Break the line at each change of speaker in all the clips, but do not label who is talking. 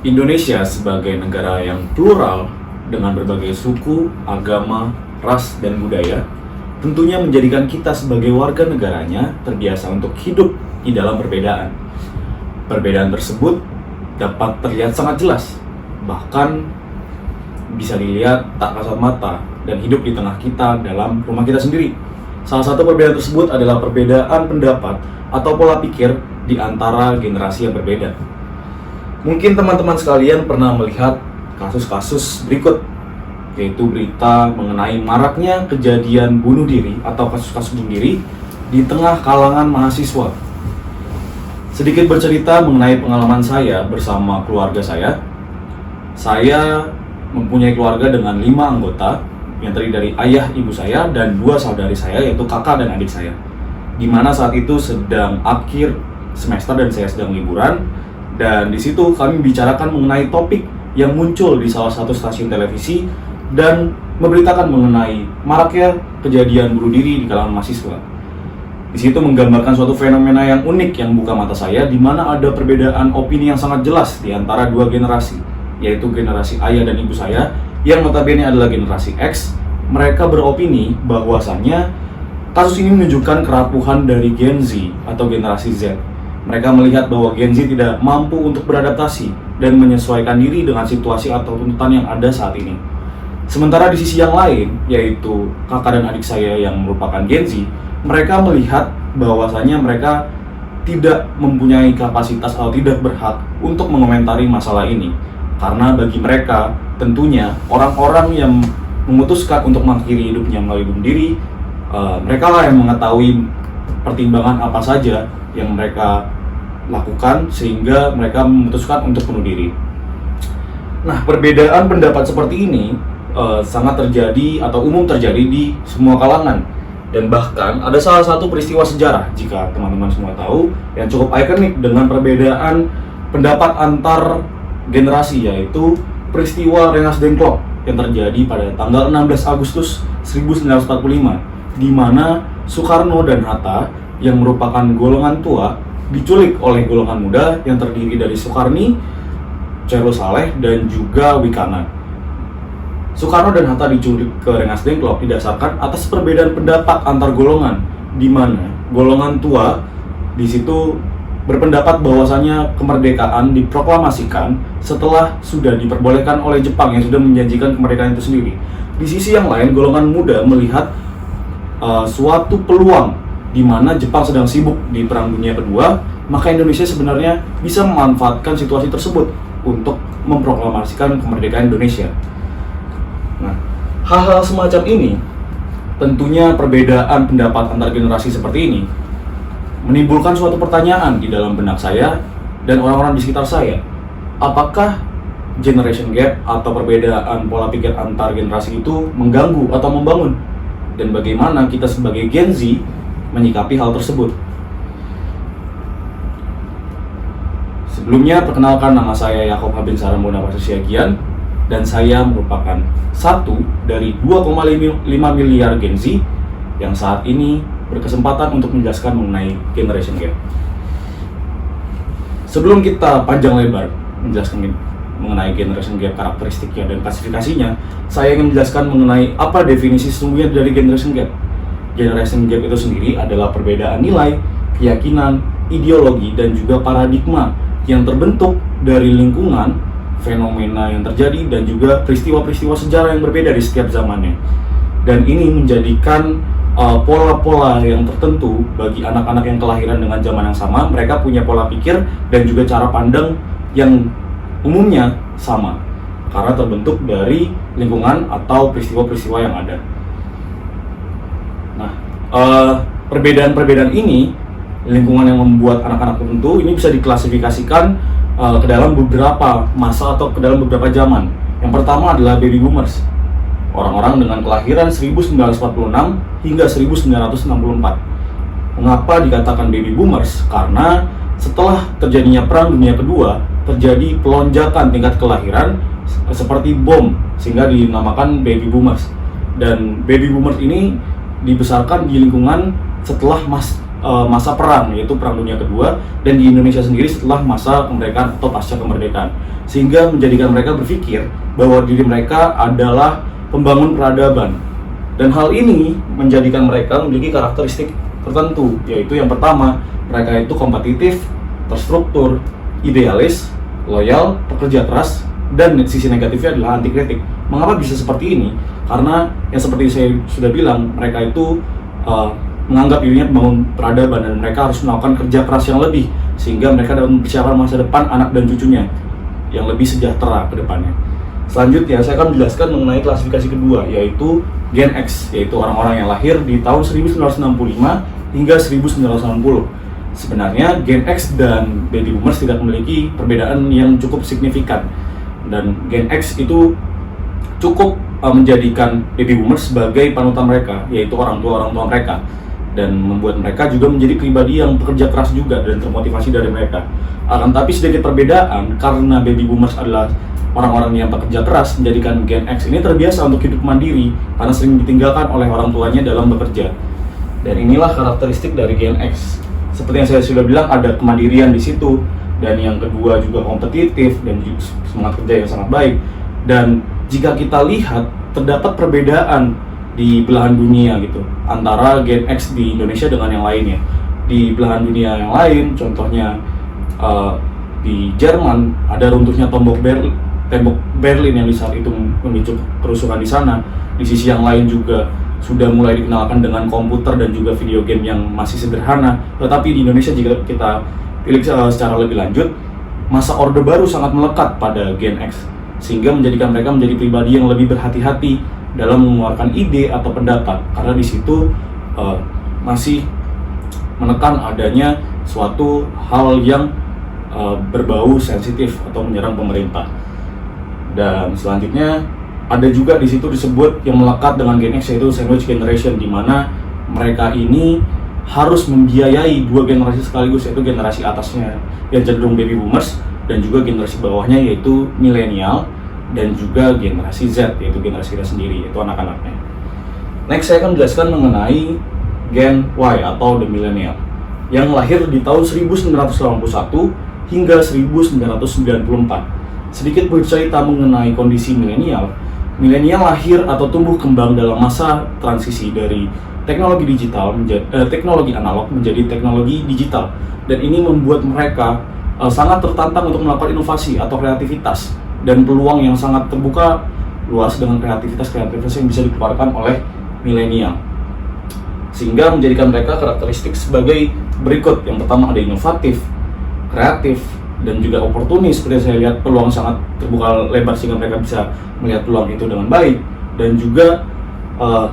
Indonesia sebagai negara yang plural dengan berbagai suku, agama, ras, dan budaya tentunya menjadikan kita sebagai warga negaranya terbiasa untuk hidup di dalam perbedaan. Perbedaan tersebut dapat terlihat sangat jelas, bahkan bisa dilihat tak kasat mata dan hidup di tengah kita dalam rumah kita sendiri. Salah satu perbedaan tersebut adalah perbedaan pendapat atau pola pikir di antara generasi yang berbeda. Mungkin teman-teman sekalian pernah melihat kasus-kasus berikut, yaitu berita mengenai maraknya kejadian bunuh diri atau kasus-kasus bunuh diri di tengah kalangan mahasiswa. Sedikit bercerita mengenai pengalaman saya bersama keluarga saya. Saya mempunyai keluarga dengan 5 anggota yang terdiri dari ayah ibu saya dan 2 saudari saya, yaitu kakak dan adik saya. Di mana saat itu sedang akhir semester dan saya sedang liburan, dan di situ kami bicarakan mengenai topik yang muncul di salah satu stasiun televisi dan memberitakan mengenai maraknya kejadian bunuh diri di kalangan mahasiswa. Di situ menggambarkan suatu fenomena yang unik yang buka mata saya, di mana ada perbedaan opini yang sangat jelas di antara 2 generasi, yaitu generasi ayah dan ibu saya yang notabene adalah generasi X. Mereka beropini bahwasannya kasus ini menunjukkan kerapuhan dari Gen Z atau generasi Z. Mereka melihat bahwa Gen Z tidak mampu untuk beradaptasi dan menyesuaikan diri dengan situasi atau tuntutan yang ada saat ini. Sementara di sisi yang lain, yaitu kakak dan adik saya yang merupakan Gen Z, mereka melihat bahwasannya mereka tidak mempunyai kapasitas atau tidak berhak untuk mengomentari masalah ini. Karena bagi mereka, tentunya orang-orang yang memutuskan untuk mengakhiri hidupnya melalui bunuh diri, mereka lah yang mengetahui pertimbangan apa saja yang mereka lakukan sehingga mereka memutuskan untuk bunuh diri. Nah, perbedaan pendapat seperti ini sangat terjadi atau umum terjadi di semua kalangan, dan bahkan ada salah satu peristiwa sejarah, jika teman-teman semua tahu, yang cukup ikonik dengan perbedaan pendapat antar generasi, yaitu peristiwa Rengas Dengklok yang terjadi pada tanggal 16 Agustus 1945, di mana Soekarno dan Hatta yang merupakan golongan tua diculik oleh golongan muda yang terdiri dari Soekarni, Chairul Saleh, dan juga Wikanan. Soekarno dan Hatta diculik ke Rengas Dengklok didasarkan atas perbedaan pendapat antar golongan, di mana golongan tua di situ berpendapat bahwasannya kemerdekaan diproklamasikan setelah sudah diperbolehkan oleh Jepang yang sudah menjanjikan kemerdekaan itu sendiri. Di sisi yang lain, golongan muda melihat suatu peluang di mana Jepang sedang sibuk di Perang Dunia Kedua, maka Indonesia sebenarnya bisa memanfaatkan situasi tersebut untuk memproklamasikan kemerdekaan Indonesia. Nah, hal-hal semacam ini, tentunya perbedaan pendapat antar generasi seperti ini menimbulkan suatu pertanyaan di dalam benak saya dan orang-orang di sekitar saya. Apakah generation gap atau perbedaan pola pikir antar generasi itu mengganggu atau membangun? Dan bagaimana kita sebagai Gen Z menyikapi hal tersebut? Sebelumnya, perkenalkan, nama saya Yakob Habin Sarambona Pasosiagian, dan saya merupakan satu dari 2,5 miliar Gen Z yang saat ini berkesempatan untuk menjelaskan mengenai generation gap. Sebelum kita panjang lebar menjelaskan mengenai generation gap, karakteristiknya dan klasifikasinya, saya ingin menjelaskan mengenai apa definisi sesungguhnya dari generation gap. Generation gap itu sendiri adalah perbedaan nilai, keyakinan, ideologi, dan juga paradigma yang terbentuk dari lingkungan, fenomena yang terjadi, dan juga peristiwa-peristiwa sejarah yang berbeda di setiap zamannya. Dan ini menjadikan pola-pola yang tertentu bagi anak-anak yang kelahiran dengan zaman yang sama. Mereka punya pola pikir dan juga cara pandang yang umumnya sama, karena terbentuk dari lingkungan atau peristiwa-peristiwa yang ada. Nah, perbedaan-perbedaan ini, lingkungan yang membuat anak-anak tertentu ini bisa diklasifikasikan ke dalam beberapa masa atau ke dalam beberapa zaman. Yang pertama adalah baby boomers, orang-orang dengan kelahiran 1946 hingga 1964. Mengapa dikatakan baby boomers? Karena setelah terjadinya Perang Dunia Kedua, terjadi pelonjakan tingkat kelahiran seperti bom, sehingga dinamakan baby boomers. Dan baby boomers ini dibesarkan di lingkungan setelah masa perang, yaitu Perang Dunia Kedua, dan di Indonesia sendiri setelah masa kemerdekaan atau pasca kemerdekaan, sehingga menjadikan mereka berpikir bahwa diri mereka adalah pembangun peradaban. Dan hal ini menjadikan mereka memiliki karakteristik tertentu, yaitu yang pertama, mereka itu kompetitif, terstruktur, idealis, loyal, pekerja keras, dan sisi negatifnya adalah anti kritik. Mengapa bisa seperti ini? Karena yang seperti saya sudah bilang, mereka itu menganggap dirinya membangun peradaban dan mereka harus melakukan kerja keras yang lebih, sehingga mereka dapat mempersiapkan masa depan anak dan cucunya yang lebih sejahtera ke depannya. Selanjutnya saya akan menjelaskan mengenai klasifikasi kedua, yaitu Gen X, yaitu orang-orang yang lahir di tahun 1965 hingga 1980. Sebenarnya Gen X dan Baby Boomers tidak memiliki perbedaan yang cukup signifikan, dan Gen X itu cukup menjadikan Baby Boomers sebagai panutan mereka, yaitu orang tua mereka, dan membuat mereka juga menjadi pribadi yang bekerja keras juga dan termotivasi dari mereka. Akan tapi sedikit perbedaan, karena Baby Boomers adalah orang-orang yang bekerja keras, menjadikan Gen X ini terbiasa untuk hidup mandiri karena sering ditinggalkan oleh orang tuanya dalam bekerja. Dan inilah karakteristik dari Gen X. Seperti yang saya sudah bilang, ada kemandirian di situ, dan yang kedua juga kompetitif dan semangat kerja yang sangat baik. Dan jika kita lihat, terdapat perbedaan di belahan dunia gitu antara Gen X di Indonesia dengan yang lainnya. Di belahan dunia yang lain, contohnya di Jerman ada runtuhnya tembok Berlin yang di saat itu memicu kerusuhan di sana. Di sisi yang lain juga sudah mulai dikenalkan dengan komputer dan juga video game yang masih sederhana. Tetapi di Indonesia, jika kita pilih secara lebih lanjut, masa Orde Baru sangat melekat pada Gen X, sehingga menjadikan mereka menjadi pribadi yang lebih berhati-hati dalam mengeluarkan ide atau pendapat, karena di situ masih menekan adanya suatu hal yang berbau sensitif atau menyerang pemerintah. Dan selanjutnya ada juga di situ disebut yang melekat dengan Gen X, yaitu sandwich generation, di mana mereka ini harus membiayai dua generasi sekaligus, yaitu generasi atasnya yang cenderung Baby Boomers dan juga generasi bawahnya yaitu milenial, dan juga generasi Z, yaitu generasi kita sendiri, yaitu anak-anaknya. Next, saya akan menjelaskan mengenai Gen Y atau The Millennial yang lahir di tahun 1981 hingga 1994. Sedikit bercerita mengenai kondisi milenial. Milenial lahir atau tumbuh kembang dalam masa transisi dari teknologi digital teknologi analog menjadi teknologi digital, dan ini membuat mereka sangat tertantang untuk melakukan inovasi atau kreativitas, dan peluang yang sangat terbuka luas dengan kreativitas yang bisa dikeluarkan oleh milenial, sehingga menjadikan mereka karakteristik sebagai berikut. Yang pertama, ada inovatif, kreatif, dan juga oportunis. Seperti saya lihat, peluang sangat terbuka lebar sehingga mereka bisa melihat peluang itu dengan baik. Dan juga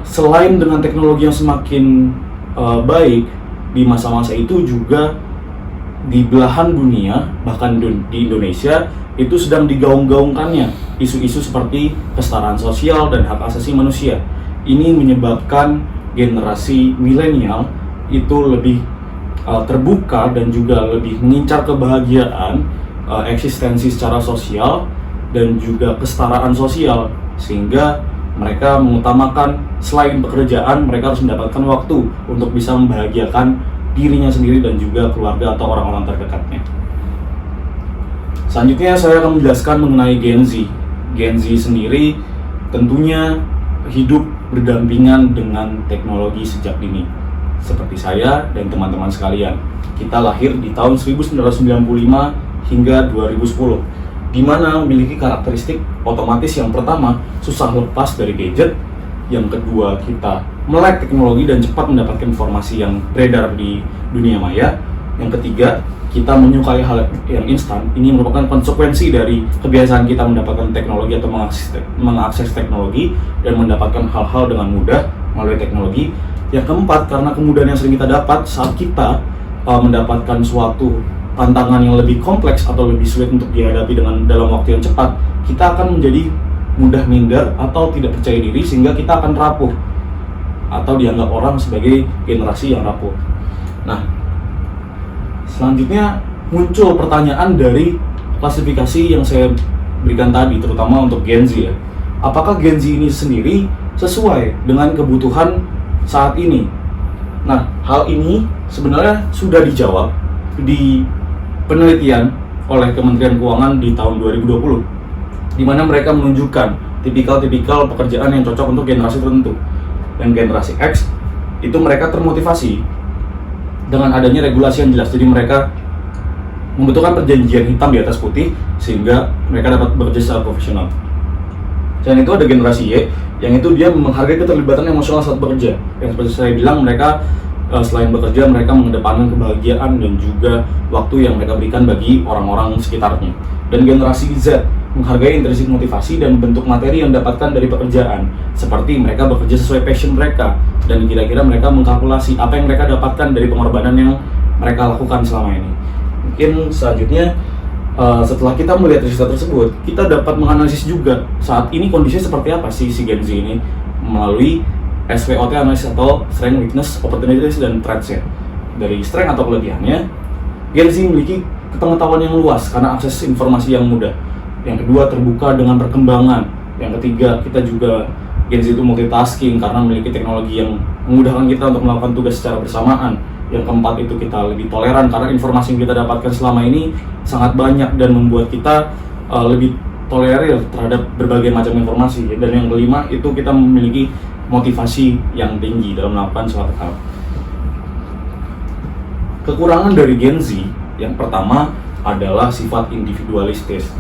selain dengan teknologi yang semakin baik di masa-masa itu, juga di belahan dunia, bahkan di Indonesia, itu sedang digaung-gaungkannya isu-isu seperti kesetaraan sosial dan hak asasi manusia. Ini menyebabkan generasi milenial itu lebih terbuka dan juga lebih mengincar kebahagiaan, eksistensi secara sosial, dan juga kesetaraan sosial, sehingga mereka mengutamakan selain pekerjaan, mereka harus mendapatkan waktu untuk bisa membahagiakan dirinya sendiri dan juga keluarga atau orang-orang terdekatnya. Selanjutnya saya akan menjelaskan mengenai Gen Z. Gen Z sendiri tentunya hidup berdampingan dengan teknologi sejak dini. Seperti saya dan teman-teman sekalian, kita lahir di tahun 1995 hingga 2010, di mana memiliki karakteristik otomatis. Yang pertama, susah lepas dari gadget. Yang kedua, kita melek teknologi dan cepat mendapatkan informasi yang beredar di dunia maya. Yang ketiga, kita menyukai hal yang instan. Ini merupakan konsekuensi dari kebiasaan kita mendapatkan teknologi atau mengakses teknologi dan mendapatkan hal-hal dengan mudah melalui teknologi. Yang keempat, karena kemudahan yang sering kita dapat saat kita mendapatkan suatu tantangan yang lebih kompleks atau lebih sulit untuk dihadapi dalam waktu yang cepat, kita akan menjadi mudah minder atau tidak percaya diri, sehingga kita akan rapuh atau dianggap orang sebagai generasi yang rapuh. Nah, selanjutnya muncul pertanyaan dari klasifikasi yang saya berikan tadi, terutama untuk Gen Z ya. Apakah Gen Z ini sendiri sesuai dengan kebutuhan saat ini? Nah, hal ini sebenarnya sudah dijawab di penelitian oleh Kementerian Keuangan di tahun 2020, di mana mereka menunjukkan tipikal-tipikal pekerjaan yang cocok untuk generasi tertentu. Dan generasi X itu mereka termotivasi dengan adanya regulasi yang jelas. Jadi mereka membutuhkan perjanjian hitam di atas putih sehingga mereka dapat bekerja secara profesional. Dan itu ada generasi Y, yang itu dia menghargai keterlibatan emosional saat bekerja. Yang seperti saya bilang, mereka selain bekerja, mereka mengedepankan kebahagiaan dan juga waktu yang mereka berikan bagi orang-orang sekitarnya. Dan generasi Z menghargai intrinsik motivasi dan bentuk materi yang didapatkan dari pekerjaan, seperti mereka bekerja sesuai passion mereka, dan kira-kira mereka mengkalkulasi apa yang mereka dapatkan dari pengorbanan yang mereka lakukan selama ini. Mungkin selanjutnya, setelah kita melihat riset tersebut, kita dapat menganalisis juga saat ini kondisinya seperti apa sih si Gen Z ini melalui SWOT analysis atau Strength, Weakness, Opportunities, dan Threats. Dari strength atau kelebihannya, Gen Z memiliki pengetahuan yang luas karena akses informasi yang mudah. Yang kedua, terbuka dengan perkembangan. Yang ketiga, kita juga Gen Z itu multitasking karena memiliki teknologi yang memudahkan kita untuk melakukan tugas secara bersamaan. Yang keempat, itu kita lebih toleran karena informasi yang kita dapatkan selama ini sangat banyak dan membuat kita lebih tolerir terhadap berbagai macam informasi. Dan yang kelima, itu kita memiliki motivasi yang tinggi dalam melakukan suatu hal. Kekurangan dari Gen Z yang pertama adalah sifat individualistis.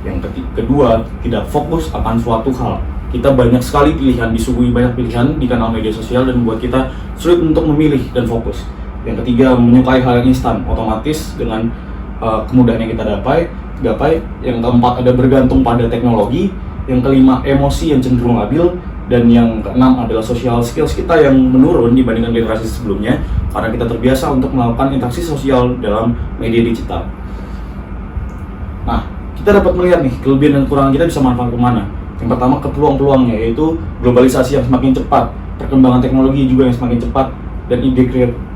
Yang kedua, tidak fokus akan suatu hal. Kita banyak sekali pilihan, disuguhi banyak pilihan di kanal media sosial dan membuat kita sulit untuk memilih dan fokus. Yang ketiga, menyukai hal yang instan, otomatis dengan kemudahan yang kita gapai. Yang keempat, ada bergantung pada teknologi. Yang kelima, emosi yang cenderung labil. Dan yang keenam adalah social skills kita yang menurun dibandingkan generasi sebelumnya karena kita terbiasa untuk melakukan interaksi sosial dalam media digital. Nah, kita dapat melihat nih kelebihan dan kekurangan kita bisa manfaat kemana. Yang pertama, ke peluang-peluangnya, yaitu globalisasi yang semakin cepat, perkembangan teknologi juga yang semakin cepat, dan ide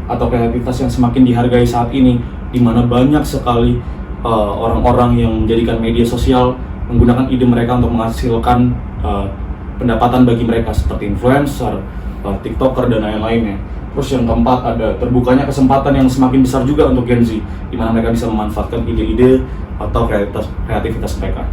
kreativitas yang semakin dihargai saat ini, di mana banyak sekali orang-orang yang menjadikan media sosial menggunakan ide mereka untuk menghasilkan pendapatan bagi mereka seperti influencer, tiktoker, dan lain-lainnya. Terus yang keempat, ada terbukanya kesempatan yang semakin besar juga untuk Gen Z, di mana mereka bisa memanfaatkan ide-ide atau kreativitas mereka.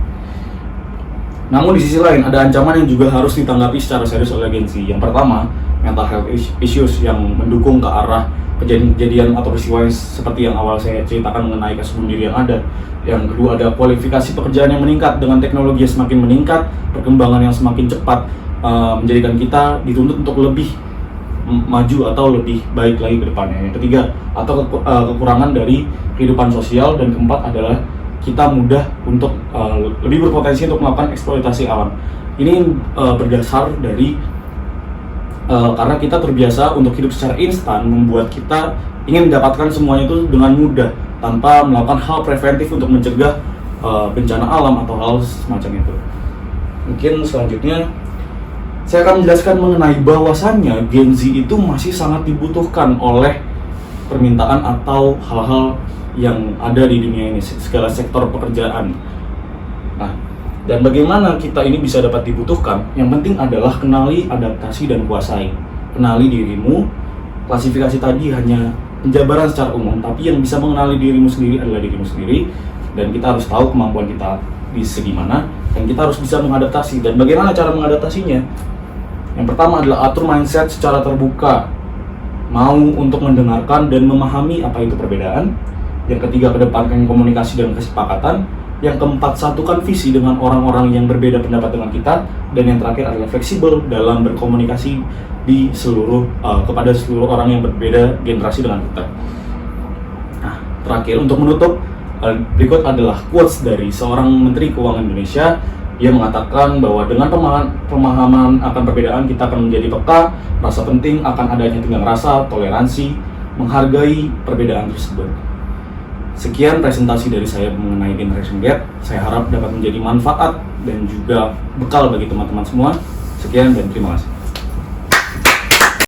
Namun di sisi lain, ada ancaman yang juga harus ditanggapi secara serius oleh Gen Z. Yang pertama, mental health issues yang mendukung ke arah kejadian atau peristiwa seperti yang awal saya ceritakan mengenai kasus bunuh diri yang ada. Yang kedua, ada kualifikasi pekerjaan yang meningkat dengan teknologi yang semakin meningkat, perkembangan yang semakin cepat menjadikan kita dituntut untuk lebih maju atau lebih baik lagi ke depannya. Yang ketiga, atau kekurangan dari kehidupan sosial. Dan keempat adalah kita mudah untuk lebih berpotensi untuk melakukan eksploitasi alam. Ini berdasar dari karena kita terbiasa untuk hidup secara instan, membuat kita ingin mendapatkan semuanya itu dengan mudah tanpa melakukan hal preventif untuk mencegah bencana alam atau hal semacam itu. Mungkin selanjutnya saya akan menjelaskan mengenai bahwasannya Gen Z itu masih sangat dibutuhkan oleh permintaan atau hal-hal yang ada di dunia ini, segala sektor pekerjaan. Nah, dan bagaimana kita ini bisa dapat dibutuhkan? Yang penting adalah kenali, adaptasi, dan kuasai. Kenali dirimu. Klasifikasi tadi hanya penjabaran secara umum, tapi yang bisa mengenali dirimu sendiri adalah dirimu sendiri. Dan kita harus tahu kemampuan kita di segi mana, dan kita harus bisa mengadaptasi. Dan bagaimana cara mengadaptasinya? Yang pertama adalah atur mindset secara terbuka, mau untuk mendengarkan dan memahami apa itu perbedaan. Yang ketiga, kedepankan komunikasi dan kesepakatan. Yang keempat, satukan visi dengan orang-orang yang berbeda pendapat dengan kita. Dan yang terakhir adalah fleksibel dalam berkomunikasi di kepada seluruh orang yang berbeda generasi dengan kita. Nah, terakhir untuk menutup, berikut adalah quotes dari seorang Menteri Keuangan Indonesia. Dia mengatakan bahwa dengan pemahaman akan perbedaan, kita akan menjadi peka, merasa penting akan adanya tenggang rasa, toleransi, menghargai perbedaan tersebut. Sekian presentasi dari saya mengenai Generation Gap. Saya harap dapat menjadi manfaat dan juga bekal bagi teman-teman semua. Sekian dan terima kasih.